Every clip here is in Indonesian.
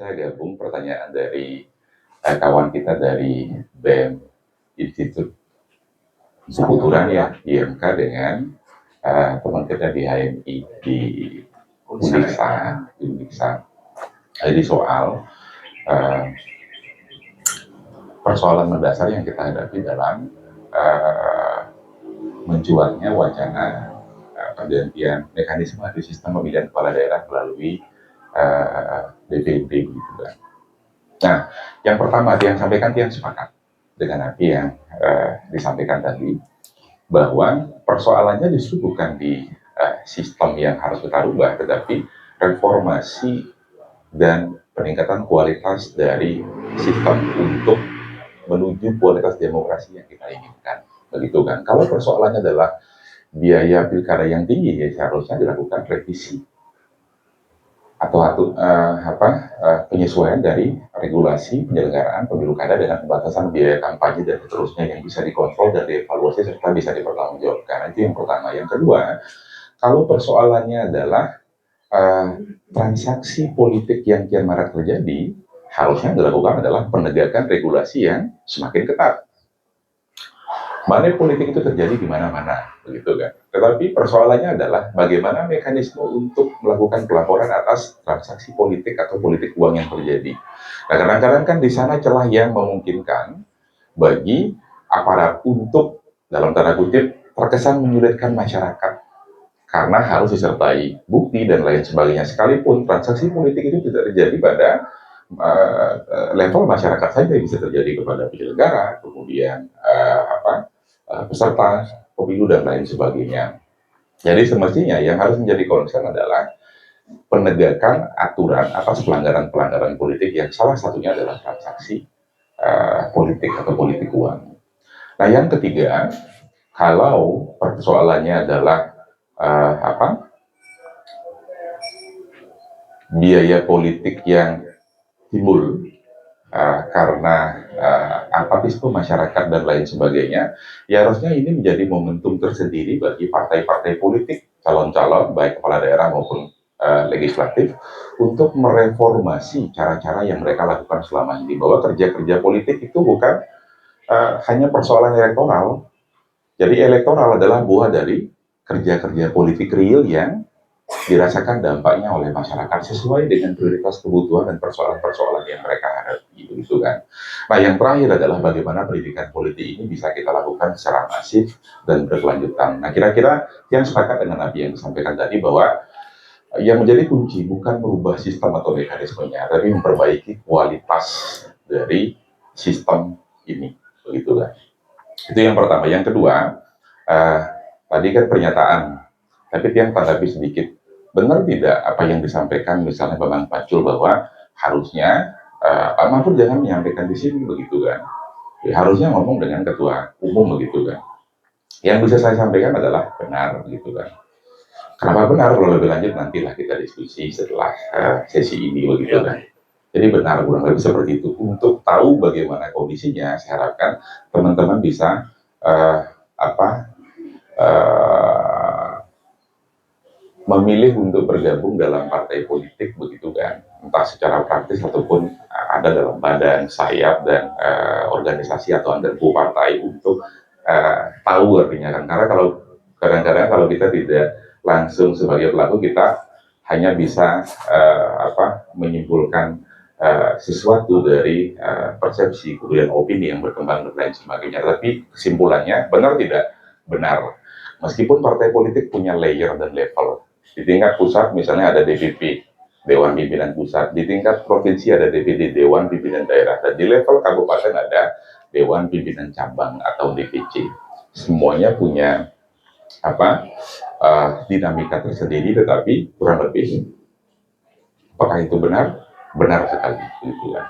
saya gabung pertanyaan dari kawan kita dari BEM Institut Sekuturan ya, IMK dengan teman kita di HMI di Uniksa. Jadi soal persoalan mendasar yang kita hadapi dalam mencuatnya wacana pergantian mekanisme atau sistem pemilihan kepala daerah melalui DPD gitu kan. Nah, yang pertama yang sampaikan yang sepakat dengan apa yang disampaikan tadi, bahwa persoalannya justru bukan di sistem yang harus kita rubah, tetapi reformasi dan peningkatan kualitas dari sistem untuk menuju kualitas demokrasi yang kita inginkan, begitu kan? Kalau persoalannya adalah biaya pilkada yang tinggi, ya seharusnya dilakukan revisi atau penyesuaian dari regulasi penyelenggaraan pemilu kada dengan pembatasan biaya kampanye dan seterusnya yang bisa dikontrol dan dievaluasi serta bisa dipertanggungjawabkan. Itu yang pertama. Yang kedua, kalau persoalannya adalah transaksi politik yang kian marak terjadi, harusnya dilakukan adalah penegakan regulasi yang semakin ketat. Money politik itu terjadi di mana-mana, begitu kan. Tetapi persoalannya adalah bagaimana mekanisme untuk melakukan pelaporan atas transaksi politik atau politik uang yang terjadi. Nah, kadang-kadang kan di sana celah yang memungkinkan bagi aparat untuk, dalam tanda kutip, terkesan menyulitkan masyarakat karena harus disertai bukti dan lain sebagainya. Sekalipun transaksi politik itu tidak terjadi pada level masyarakat saja, bisa terjadi kepada penyelenggara, kemudian peserta pemilu dan lain sebagainya. Jadi semestinya yang harus menjadi concern adalah penegakan aturan atas pelanggaran-pelanggaran politik yang salah satunya adalah transaksi politik atau politik uang. Nah, yang ketiga, kalau persoalannya adalah biaya politik yang timbul karena apatisme masyarakat dan lain sebagainya, ya harusnya ini menjadi momentum tersendiri bagi partai-partai politik, calon-calon baik kepala daerah maupun legislatif untuk mereformasi cara-cara yang mereka lakukan selama ini, bahwa kerja-kerja politik itu bukan hanya persoalan elektoral. Jadi elektoral adalah buah dari kerja-kerja politik real yang dirasakan dampaknya oleh masyarakat sesuai dengan prioritas kebutuhan dan persoalan-persoalan yang mereka hadapi, gitu kan. Nah, yang terakhir adalah bagaimana pendidikan politik ini bisa kita lakukan secara masif dan berkelanjutan. Nah, kira-kira yang sepakat dengan Nabi yang disampaikan tadi, bahwa yang menjadi kunci bukan merubah sistem atau mekanismenya, tapi memperbaiki kualitas dari sistem ini, begitu kan. Itu yang pertama. Yang kedua, tadi kan pernyataan, tapi yang tanggapi sedikit. Benar tidak apa yang disampaikan misalnya Bambang Pacul bahwa harusnya Pak Mahfud jangan menyampaikan di sini, begitu kan? Ya, harusnya ngomong dengan ketua umum, begitu kan? Yang bisa saya sampaikan adalah benar, begitu kan? Kenapa benar? Kalau lebih lanjut nantilah kita diskusi setelah sesi ini, begitu kan? Jadi benar, kurang lebih seperti itu. Untuk tahu bagaimana kondisinya, saya harapkan teman-teman bisa memilih untuk bergabung dalam partai politik, begitu kan, entah secara praktis ataupun ada dalam badan, sayap, dan organisasi atau underbu partai untuk tahu artinya kan. Karena kalau kadang-kadang kalau kita tidak langsung sebagai pelaku, kita hanya bisa menyimpulkan sesuatu dari persepsi, kemudian opini yang berkembang dan lain sebagainya. Tapi kesimpulannya, benar tidak? Benar. Meskipun partai politik punya layer dan level. Di tingkat pusat misalnya ada DPP, Dewan Pimpinan Pusat. Di tingkat provinsi ada DPD, Dewan Pimpinan Daerah. Dan di level kabupaten ada Dewan Pimpinan Cabang atau DPC. Semuanya punya dinamika tersendiri, tetapi kurang lebih apakah itu benar? Benar sekali. Gitu kan.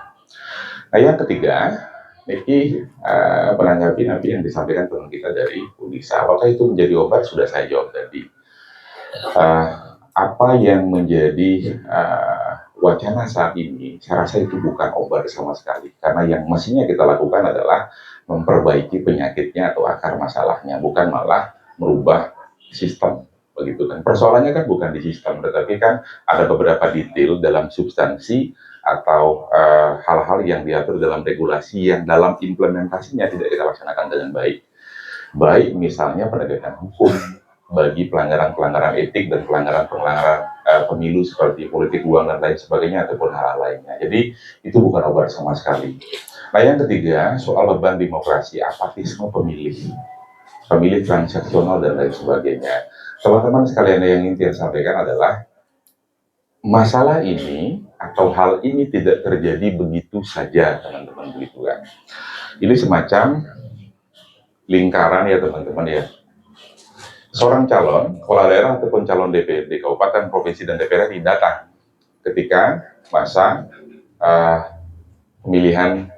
Nah, yang ketiga, Niki menanggapi yang disampaikan teman kita dari Uniksa. Apakah itu menjadi obat? Sudah saya jawab tadi. Apa yang menjadi wacana saat ini, saya rasa itu bukan obat sama sekali. Karena yang mestinya kita lakukan adalah memperbaiki penyakitnya atau akar masalahnya, bukan malah merubah sistem, begitu kan. Persoalannya kan bukan di sistem, tetapi kan ada beberapa detail dalam substansi atau hal-hal yang diatur dalam regulasi yang dalam implementasinya tidak kita laksanakan dengan baik. Baik misalnya penegakan hukum bagi pelanggaran-pelanggaran etik dan pelanggaran-pelanggaran pemilu seperti politik uang dan lain sebagainya ataupun hal-hal lainnya. Jadi itu bukan obat sama sekali. Nah yang ketiga soal beban demokrasi, apatisme pemilih transaksional dan lain sebagainya. Teman-teman sekalian yang ingin saya sampaikan adalah masalah ini atau hal ini tidak terjadi begitu saja teman-teman begitu kan. Ini semacam lingkaran ya teman-teman ya. Seorang calon kepala daerah ataupun calon DPRD kabupaten, provinsi dan DPR RI datang ketika masa pemilihan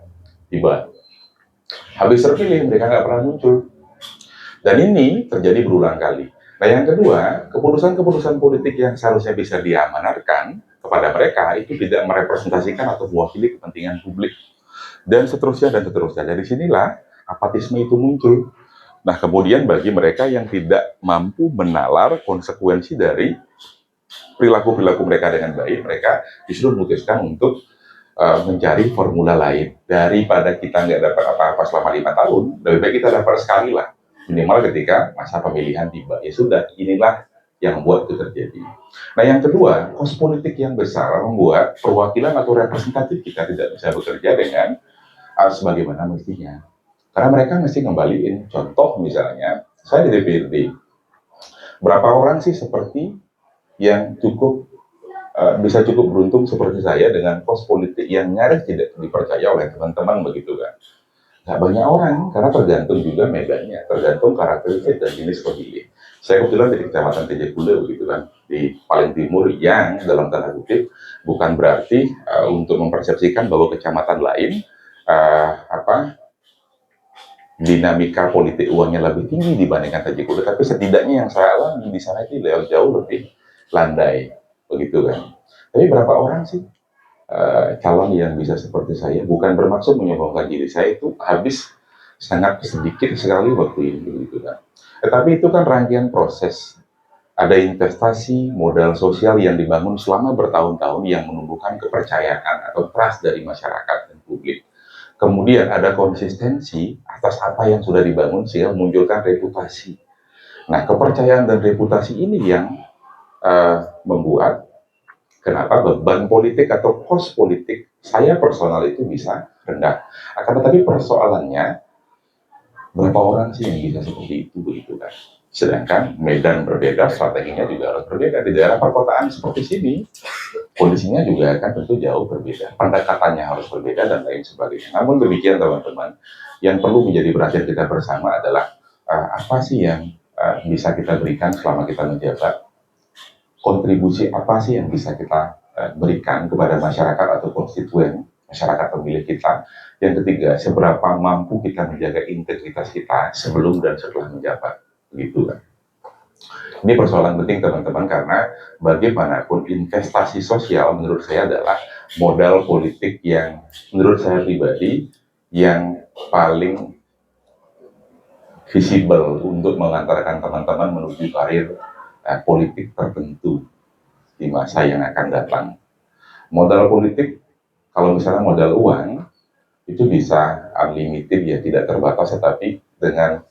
tiba. Habis terpilih mereka nggak pernah muncul. Dan ini terjadi berulang kali. Nah yang kedua, keputusan-keputusan politik yang seharusnya bisa diamanatkan kepada mereka itu tidak merepresentasikan atau mewakili kepentingan publik. Dan seterusnya dan seterusnya. Dari sinilah apatisme itu muncul. Nah, kemudian bagi mereka yang tidak mampu menalar konsekuensi dari perilaku-perilaku mereka dengan baik, mereka justru memutuskan untuk mencari formula lain. Daripada kita nggak dapat apa-apa selama 5 tahun, lebih baik kita dapat sekali lah. Minimal ketika masa pemilihan tiba. Ya sudah, inilah yang membuat itu terjadi. Nah, yang kedua, kos politik yang besar membuat perwakilan atau representatif kita tidak bisa bekerja dengan sebagaimana mestinya. Karena mereka mesti ngembaliin. Contoh misalnya, saya di DPRD. Berapa orang sih seperti yang bisa cukup beruntung seperti saya dengan pos politik yang nyaris tidak dipercaya oleh teman-teman begitu kan? Nggak banyak orang, karena tergantung juga medanya, tergantung karakteristik dan jenis pemilih. Saya kebetulan dari kecamatan Tejekule begitu kan, di paling timur yang dalam tanda kutip bukan berarti untuk mempersepsikan bahwa kecamatan lain dinamika politik uangnya lebih tinggi dibandingkan Tajikule, tapi setidaknya yang saya alami di sana itu jauh lebih landai, begitu kan. Tapi berapa orang sih calon yang bisa seperti saya? Bukan bermaksud menyombongkan diri, saya itu habis sangat sedikit sekali waktu ini, begitu kan. Tetapi itu kan rangkaian proses. Ada investasi modal sosial yang dibangun selama bertahun-tahun yang menumbuhkan kepercayaan atau trust dari masyarakat dan publik. Kemudian ada konsistensi atas apa yang sudah dibangun sehingga memunculkan reputasi. Nah, kepercayaan dan reputasi ini yang membuat kenapa beban politik atau kos politik saya personal itu bisa rendah. Akan tetapi persoalannya berapa orang sih yang bisa seperti itu begitu kan? Sedangkan medan berbeda, strateginya juga harus berbeda. Di daerah perkotaan seperti sini, kondisinya juga akan tentu jauh berbeda. Pendekatannya harus berbeda dan lain sebagainya. Namun demikian teman-teman, yang perlu menjadi perhatian kita bersama adalah apa sih yang bisa kita berikan selama kita menjabat? Kontribusi apa sih yang bisa kita berikan kepada masyarakat atau konstituen, masyarakat pemilih kita? Yang ketiga, seberapa mampu kita menjaga integritas kita sebelum dan setelah menjabat? Gitu kan. Ini persoalan penting teman-teman karena bagaimanapun investasi sosial menurut saya adalah modal politik yang menurut saya pribadi yang paling visible untuk mengantarkan teman-teman menuju karir politik tertentu di masa yang akan datang. Modal politik, kalau misalnya modal uang, itu bisa unlimited ya, tidak terbatas, tetapi dengan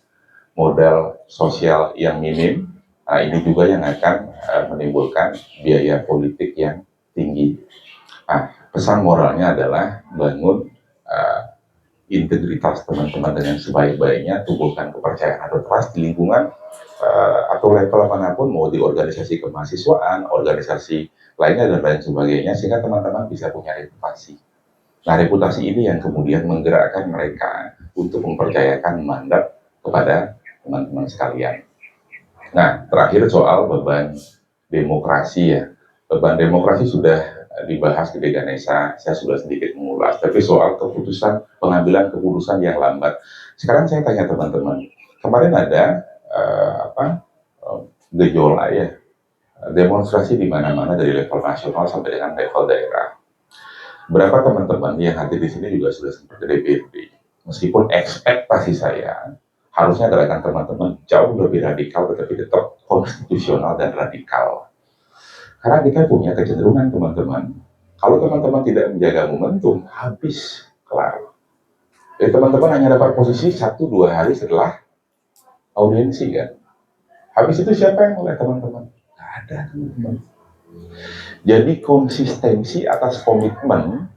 modal sosial yang minim, nah ini juga yang akan menimbulkan biaya politik yang tinggi. Nah, pesan moralnya adalah bangun integritas teman-teman dengan sebaik-baiknya, tumbuhkan kepercayaan atau trust di lingkungan atau level manapun, mau di organisasi kemahasiswaan, organisasi lainnya dan lain sebagainya, sehingga teman-teman bisa punya reputasi. Nah, reputasi ini yang kemudian menggerakkan mereka untuk mempercayakan mandat kepada teman-teman sekalian. Nah, terakhir soal beban demokrasi ya. Beban demokrasi sudah dibahas di Ganesha, saya sudah sedikit mengulas. Tapi soal pengambilan keputusan yang lambat. Sekarang saya tanya teman-teman, kemarin ada gejolak ya, demonstrasi di mana-mana dari level nasional sampai dengan level daerah. Berapa teman-teman yang hadir di sini juga sudah sempat ke DPRD. Meskipun ekspektasi saya harusnya gerakan teman-teman jauh lebih radikal, tetapi tetap konstitusional dan radikal. Karena kita punya kecenderungan teman-teman, Kalau teman-teman tidak menjaga momentum, habis, kelar. Jadi teman-teman hanya dapat posisi 1-2 hari setelah audiensi kan. Habis itu siapa yang mulai teman-teman? Nggak ada teman-teman. Jadi konsistensi atas komitmen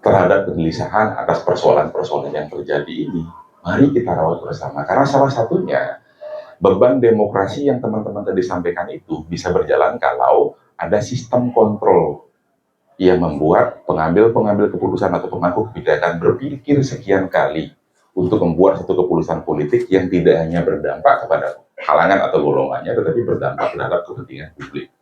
terhadap kegelisahan atas persoalan-persoalan yang terjadi ini, mari kita rawat bersama. Karena salah satunya beban demokrasi yang teman-teman tadi sampaikan itu bisa berjalan kalau ada sistem kontrol yang membuat pengambil keputusan atau pemangku kebijakan berpikir sekian kali untuk membuat satu keputusan politik yang tidak hanya berdampak kepada kalangan atau golongannya, tetapi berdampak terhadap kepentingan publik.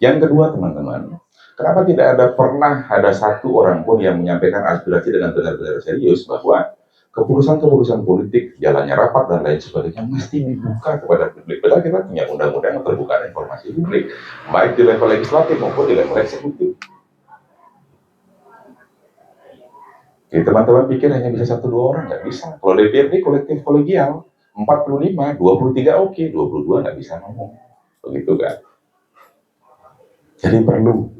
Yang kedua, teman-teman, kenapa tidak pernah ada satu orang pun yang menyampaikan aspirasi dengan benar-benar serius bahwa keputusan-keputusan politik, jalannya rapat dan lain sebagainya mesti dibuka kepada publik. Padahal kita punya undang-undang keterbukaan informasi publik, baik di level legislatif maupun di level eksekutif. Jadi teman-teman pikir hanya bisa 1-2 orang, nggak bisa. Kalau DPRD kolektif kolegial, 45, 23 oke, 22 nggak bisa ngomong. Begitu kan? Jadi perlu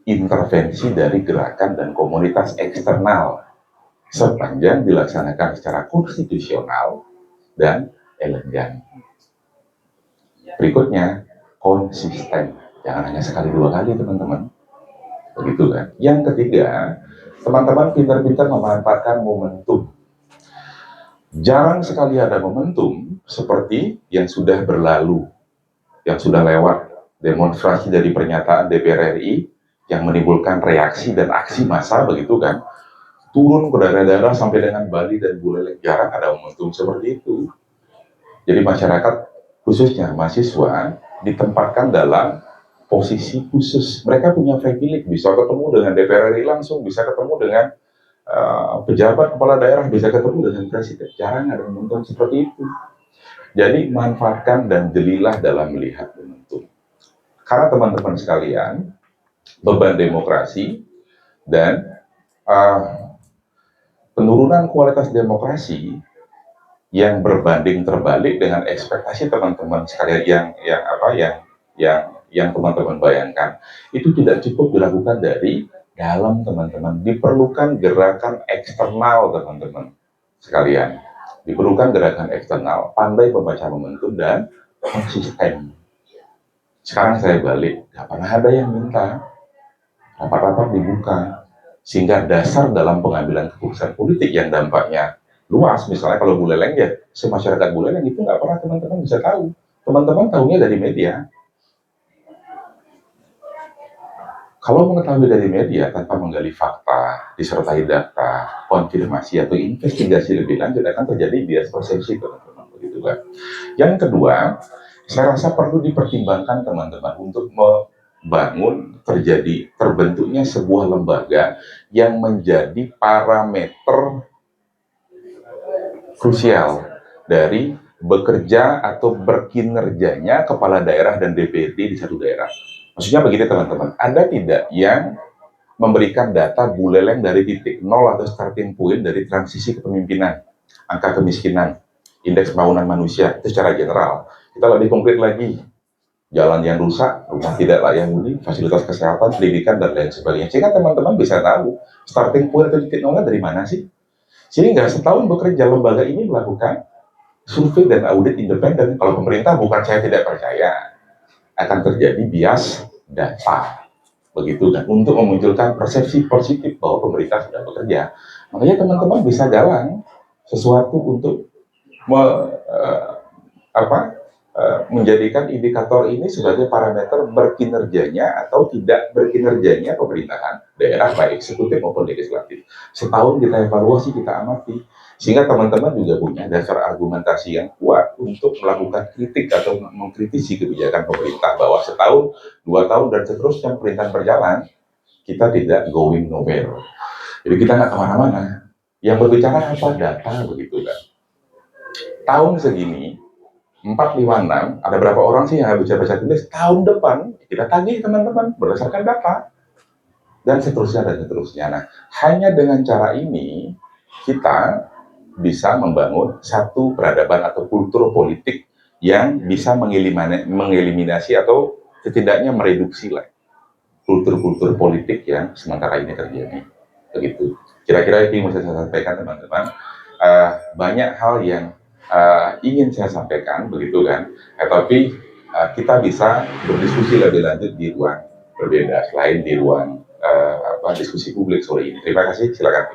intervensi dari gerakan dan komunitas eksternal sepanjang dilaksanakan secara konstitusional dan elegan. Berikutnya, konsisten. Jangan hanya sekali 2 kali, teman-teman. Begitu kan? Yang ketiga, teman-teman pintar-pintar memanfaatkan momentum. Jarang sekali ada momentum seperti yang sudah berlalu, yang sudah lewat, demonstrasi dari pernyataan DPR RI yang menimbulkan reaksi dan aksi massa, begitu kan? Turun ke daerah-daerah sampai dengan Bali dan Buleleng, jarang ada momentum seperti itu. Jadi masyarakat, khususnya mahasiswa, ditempatkan dalam posisi khusus. Mereka punya privilege, bisa ketemu dengan DPR RI langsung, bisa ketemu dengan pejabat kepala daerah, bisa ketemu dengan presiden. Jarang ada momentum seperti itu. Jadi manfaatkan dan jelilah dalam melihat momentum. Karena teman-teman sekalian, beban demokrasi dan penurunan kualitas demokrasi yang berbanding terbalik dengan ekspektasi teman-teman sekalian yang teman-teman bayangkan, itu tidak cukup dilakukan dari dalam, teman-teman. Diperlukan gerakan eksternal, teman-teman sekalian. Diperlukan gerakan eksternal, pandai membaca momentum dan konsisten. Sekarang saya balik, nggak pernah ada yang minta rapat-rapat dibuka, sehingga dasar dalam pengambilan keputusan politik yang dampaknya luas, misalnya kalau Buleleng ya, semasyarakat Buleleng itu nggak pernah teman-teman bisa tahu. Teman-teman tahunya dari media. Kalau mengetahui dari media tanpa menggali fakta, disertai data, konfirmasi atau investigasi lebih lanjut, akan terjadi bias persepsi, teman-teman, begitu kan. Yang kedua, saya rasa perlu dipertimbangkan teman-teman untuk membangun terbentuknya sebuah lembaga yang menjadi parameter krusial dari bekerja atau berkinerjanya kepala daerah dan DPRD di satu daerah. Maksudnya begini, teman-teman, ada tidak yang memberikan data Buleleng dari titik nol atau starting point dari transisi kepemimpinan, angka kemiskinan, indeks pembangunan manusia, itu secara general. Kita lebih konkret lagi, jalan yang rusak, rumah tidak layak huni, fasilitas kesehatan, pendidikan, dan lain sebagainya. Sehingga teman-teman bisa tahu starting point atau titik nolnya dari mana sih. Sehingga setahun bekerja, lembaga ini melakukan survei dan audit independen. Kalau pemerintah bukan saya tidak percaya, akan terjadi bias data, begitu kan, untuk memunculkan persepsi positif bahwa pemerintah sudah bekerja. Makanya teman-teman bisa galang sesuatu untuk menjadikan indikator ini sebagai parameter berkinerjanya atau tidak berkinerjanya pemerintahan daerah, baik eksekutif maupun legislatif. Setahun kita evaluasi, kita amati, sehingga teman-teman juga punya dasar argumentasi yang kuat untuk melakukan kritik atau mengkritisi kebijakan pemerintah, bahwa setahun, 2 tahun, dan seterusnya pemerintahan berjalan, kita tidak going nowhere. Jadi kita nggak kemana-mana. Yang berbicara apa? Data, begitu kan. Tahun segini, 456, ada berapa orang sih yang bisa baca tulis? Tahun depan, kita tagih teman-teman, berdasarkan data. Dan seterusnya, dan seterusnya. Nah, hanya dengan cara ini, kita bisa membangun satu peradaban atau kultur politik yang bisa mengeliminasi atau setidaknya mereduksi lah kultur-kultur politik yang sementara ini terjadi. Begitu. Kira-kira itu yang mau saya sampaikan teman-teman. Banyak hal yang ingin saya sampaikan, begitu kan. Tapi kita bisa berdiskusi lebih lanjut di ruang berbeda, selain di ruang diskusi publik sore ini. Terima kasih, silakan.